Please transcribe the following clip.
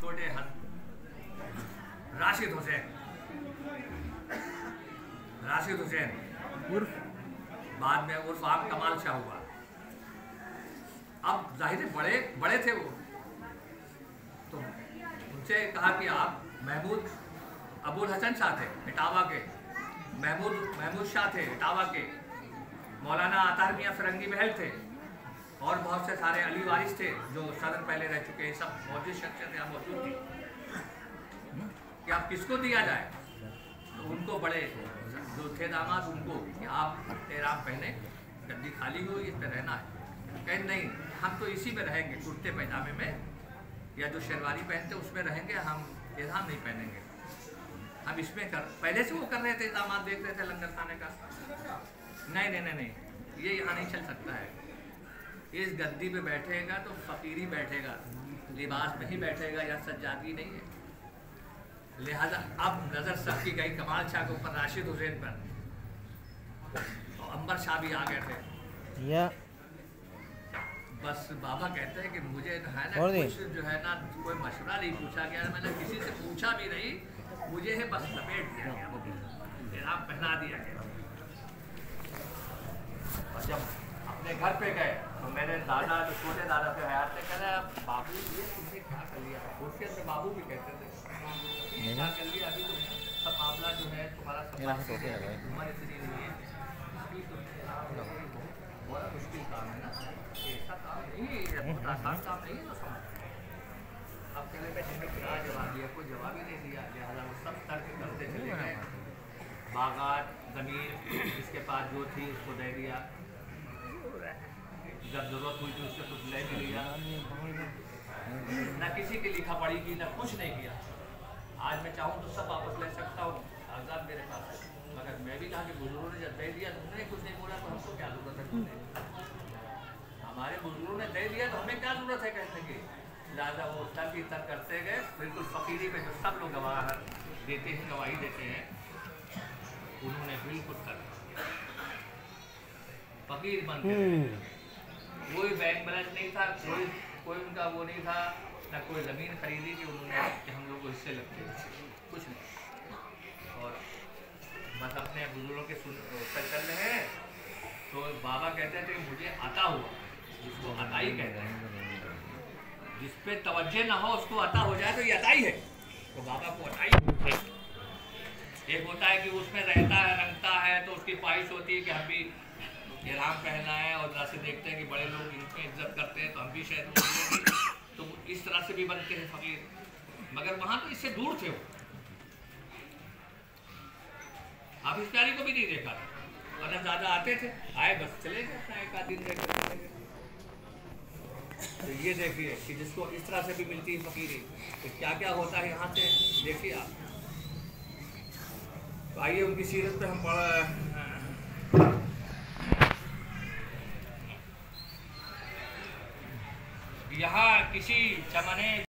छोटे राशिद हुसैन उर्फ बाद में उर्फ आप कमाल शाह हुआ। अब जाहिर है बड़े थे वो, तो उनसे कहा कि आप महमूद अबुल हसन शाह थे इटावा के, महमूद शाह थे इटावा के, मौलाना अतार मियाँ फिरंगी महल थे, और बहुत से सारे अली वारिस थे जो सदन पहले रह चुके हैं। सब मौजूद शख्सियत यहाँ मौजूद थी कि आप किसको दिया जाए। तो उनको बड़े जो थे दामाद, उनको कि आप एहराम पहने, गद्दी खाली हो, इस पर रहना है। कहीं नहीं, हम तो इसी में रहेंगे, कुर्ते पैजामे में या जो शेरवानी पहनते उसमें रहेंगे, हम एहराम नहीं पहनेंगे, हम इसमें पहले से वो कर रहे थे, दामाद देख रहे थे लंगर खाने का। नहीं, ये यहाँ नहीं चल सकता है। इस गद्दी पे बैठेगा तो फकीरी बैठेगा, लिबास में ही बैठेगा, या सज्जादगी नहीं है। लिहाजा अब नजर सबकी गई कमाल शाह के ऊपर, राशिद हुसैन पर, तो अंबर शाह भी आ गए थे। बस बाबा कहते हैं कि मुझे है ना कुछ जो है ना कोई मशवरा नहीं पूछा गया, मैंने किसी से पूछा भी नहीं, मुझे है बस लपेट दिया गया, एहराम पहना दिया गया। और जब अपने घर पे गए तो मेरे दादा, जो छोटे दादा थे हयात थे, कह रहे बाबू ये तुमने क्या कर लिया। खुशियत में बाबू भी कहते थे क्या कर लिया, अभी तो सब मामला जो है तुम्हारा उम्र इतनी नहीं है, बड़ा मुश्किल काम है ना, ऐसा काम नहीं है, बहुत आसान काम नहीं है। तो समझ अब कहने में क्या जवाब दिया, कोई जवाब ही नहीं दिया। लिहाजा वो सब तर्क करते चले गए। बागात ज़मीन इसके पास जो थी उसको दे दिया, जब जरूरत हुई थी उससे कुछ ले भी लिया, ना किसी की लिखा पढ़ी की, ना कुछ नहीं किया। आज मैं चाहूँ तो सब वापस ले सकता हूँ, आज़ाद मेरे पास है, मगर मैं भी कहा कि बुजुर्गों ने जब दे दिया तो उन्होंने कुछ नहीं बोला, तो हमको क्या जरूरत है कहने की? हमारे बुजुर्गों ने दे दिया तो हमें क्या जरूरत है कहने की? लिहाजा वो तर्क ही तर्क करते गए। बिल्कुल फकीरी में जो सब लोग गवाही देते हैं, उन्होंने बिल्कुल तर्क फकीर बन के, कोई बैंक बैलेंस नहीं था, कोई उनका वो नहीं था, ना कोई ज़मीन खरीदी कि उन्होंने कि हम लोग को हिस्से लगते, कुछ नहीं। और बस अपने बुजुर्गों के उत्तर चल रहे हैं। तो बाबा कहते थे मुझे अता हुआ, जिसको अताई कहते हैं, जिस पे तवज्जो ना हो उसको अता हो जाए तो ये अताई है। तो बाबा को अताई, एक होता है कि उसमें रहता है, रंगता है, तो उसकी ख्वाहिश होती है कि हम भी एहराम पहनना है, और जैसे देखते हैं कि बड़े लोग इनकी इज्जत करते हैं तो हम भी शायद तो इस तरह से भी बनते हैं फकीर। मगर वहाँ तो इससे दूर थे वो, हाफिज प्यारी को भी नहीं देखा था, वरना ज़्यादा आते थे, आए बस चले गए अपना एक आध दिन रह कर चले गए। तो ये देखिए कि जिसको इस तरह से भी मिलती है फकीरी, तो क्या क्या होता है यहाँ से देखिए आप। तो आइए उनकी सीरत पे हम यहाँ किसी चमने